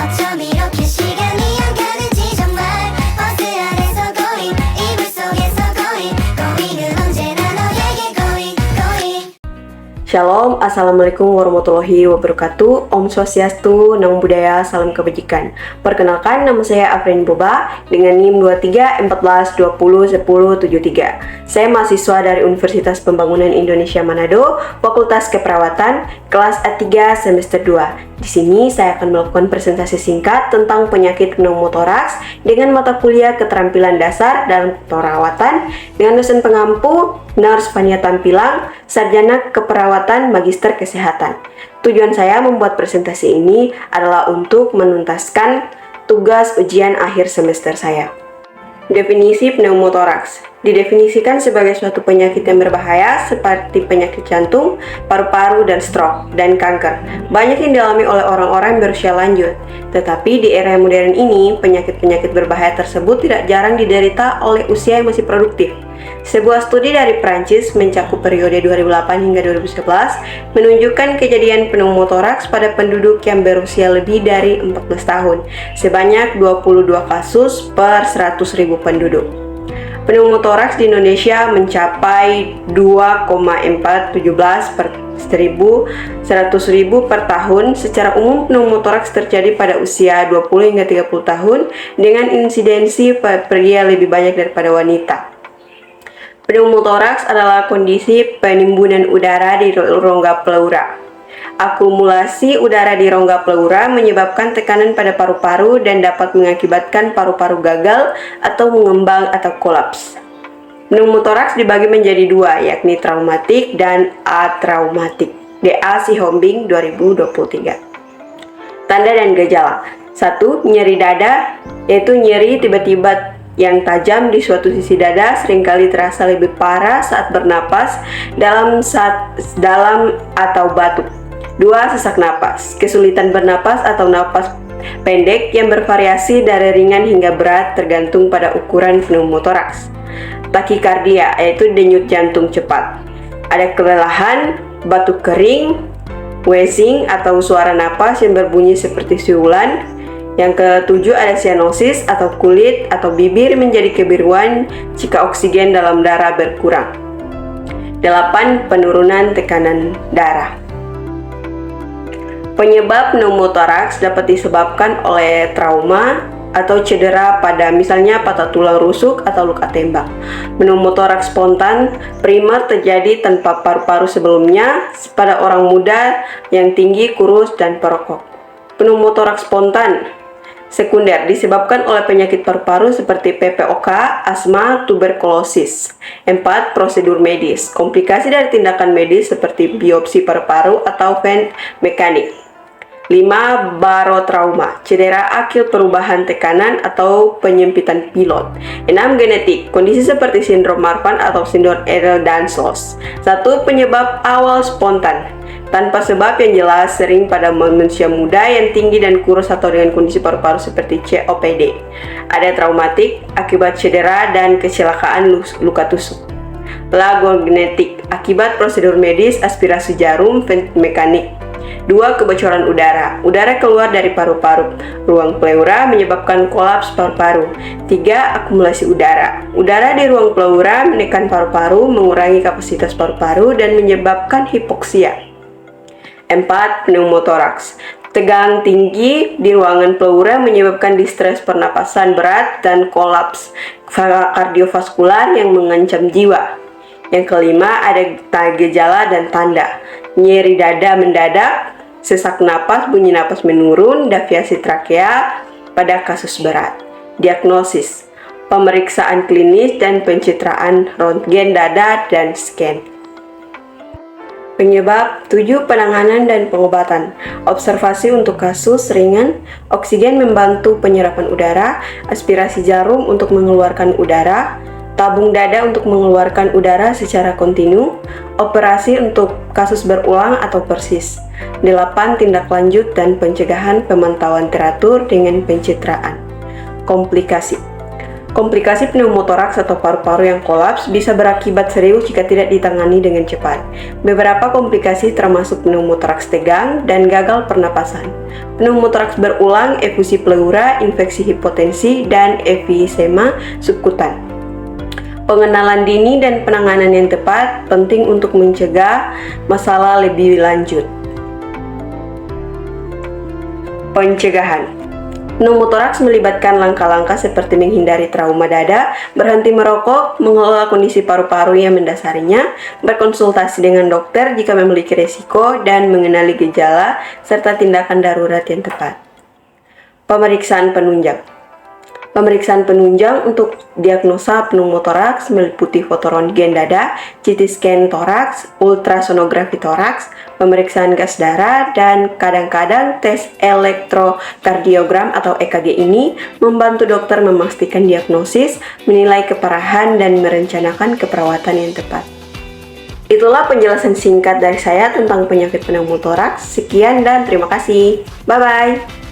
어쩜 이렇게 시간이 안 가는지 정말 버스 안에서 고잉 이불 속에서 고잉 고잉은 언제나 너에게 고잉 고잉. Shalom, Assalamualaikum warahmatullahi wabarakatuh. Om Swastiastu, Namo Buddhaya, Salam Kebajikan. Perkenalkan, nama saya Afrin Boba dengan NIM 23 14 20 10 73. Saya mahasiswa dari Universitas Pembangunan Indonesia Manado, Fakultas Keperawatan, kelas A3 semester 2. Di sini saya akan melakukan presentasi singkat tentang penyakit pneumotoraks dengan mata kuliah keterampilan dasar dalam perawatan dengan dosen pengampu Nurse Fania Tampilang, Sarjana Keperawatan Magister Kesehatan. Tujuan saya membuat presentasi ini adalah untuk menuntaskan tugas ujian akhir semester saya. Definisi pneumotoraks didefinisikan sebagai suatu penyakit yang berbahaya seperti penyakit jantung, paru-paru, dan stroke, dan kanker. Banyak yang dialami oleh orang-orang berusia lanjut. Tetapi di era yang modern ini, penyakit-penyakit berbahaya tersebut tidak jarang diderita oleh usia yang masih produktif. Sebuah studi dari Prancis mencakup periode 2008 hingga 2011 menunjukkan kejadian pneumotoraks pada penduduk yang berusia lebih dari 14 tahun, sebanyak 22 kasus per 100.000 penduduk. Pneumotoraks di Indonesia mencapai 2,417 per 100.000 per tahun. Secara umum pneumotoraks terjadi pada usia 20 hingga 30 tahun dengan insidensi pria lebih banyak daripada wanita. Pneumotoraks adalah kondisi penimbunan udara di rongga pleura. Akumulasi udara di rongga pleura menyebabkan tekanan pada paru-paru dan dapat mengakibatkan paru-paru gagal atau mengembang atau kolaps. Pneumotoraks dibagi menjadi dua, yakni traumatik dan atraumatik. D.A. Sihombing 2023. Tanda dan gejala. 1. Nyeri dada, yaitu nyeri tiba-tiba yang tajam di suatu sisi dada, seringkali terasa lebih parah saat bernapas, dalam atau batuk. 2. Sesak napas, kesulitan bernapas atau napas pendek yang bervariasi dari ringan hingga berat tergantung pada ukuran pneumotoraks. Takikardia, yaitu denyut jantung cepat. Ada kelelahan, batuk kering, wheezing atau suara napas yang berbunyi seperti siulan. Yang ketujuh ada cyanosis atau kulit atau bibir menjadi kebiruan jika oksigen dalam darah berkurang. 8. Penurunan tekanan darah. Penyebab pneumotoraks dapat disebabkan oleh trauma atau cedera pada misalnya patah tulang rusuk atau luka tembak. Pneumotoraks spontan primer terjadi tanpa paru-paru sebelumnya pada orang muda yang tinggi, kurus, dan perokok. Pneumotoraks spontan sekunder disebabkan oleh penyakit paru-paru seperti PPOK, asma, tuberkulosis. 4. Prosedur medis. Komplikasi dari tindakan medis seperti biopsi paru-paru atau vent mekanik. 5. Barotrauma, cedera akil perubahan tekanan atau penyempitan pilot. 6. Genetik, kondisi seperti sindrom Marfan atau sindrom Ehlers-Danlos. 1. Penyebab awal spontan, tanpa sebab yang jelas, sering pada manusia muda yang tinggi dan kurus atau dengan kondisi paru-paru seperti COPD. Ada traumatik, akibat cedera dan kecelakaan luka tusuk. Plagogenetik, akibat prosedur medis aspirasi jarum vent mekanik. 2. Kebocoran udara. Udara keluar dari paru-paru, ruang pleura menyebabkan kolaps paru-paru. 3. Akumulasi udara. Udara di ruang pleura menekan paru-paru, mengurangi kapasitas paru-paru dan menyebabkan hipoksia. 4. Pneumotoraks. Tegang tinggi di ruangan pleura menyebabkan distres pernapasan berat dan kolaps kardiovaskular yang mengancam jiwa. Yang kelima, ada gejala dan tanda. Nyeri dada mendadak, sesak napas, bunyi napas menurun, deviasi trakea pada kasus berat. Diagnosis, pemeriksaan klinis dan pencitraan röntgen dada dan scan. Penyebab. 7. Penanganan dan pengobatan. Observasi untuk kasus ringan, oksigen membantu penyerapan udara, aspirasi jarum untuk mengeluarkan udara, tabung dada untuk mengeluarkan udara secara kontinu, operasi untuk kasus berulang atau persis. 8. Tindak lanjut dan pencegahan pemantauan teratur dengan pencitraan. Komplikasi. Komplikasi pneumotoraks atau paru-paru yang kolaps bisa berakibat serius jika tidak ditangani dengan cepat. Beberapa komplikasi termasuk pneumotoraks tegang dan gagal pernapasan, pneumotoraks berulang, efusi pleura, infeksi hipotensi, dan emfisema subkutan. Pengenalan dini dan penanganan yang tepat penting untuk mencegah masalah lebih lanjut. Pencegahan. Pneumotoraks melibatkan langkah-langkah seperti menghindari trauma dada, berhenti merokok, mengelola kondisi paru-paru yang mendasarinya, berkonsultasi dengan dokter jika memiliki resiko, dan mengenali gejala serta tindakan darurat yang tepat. Pemeriksaan penunjang. Pemeriksaan penunjang untuk diagnosa pneumotoraks meliputi foto röntgen dada, CT scan toraks, ultrasonografi toraks, pemeriksaan gas darah, dan kadang-kadang tes elektrokardiogram atau EKG ini membantu dokter memastikan diagnosis, menilai keparahan, dan merencanakan keperawatan yang tepat. Itulah penjelasan singkat dari saya tentang penyakit pneumotoraks. Sekian dan terima kasih. Bye-bye.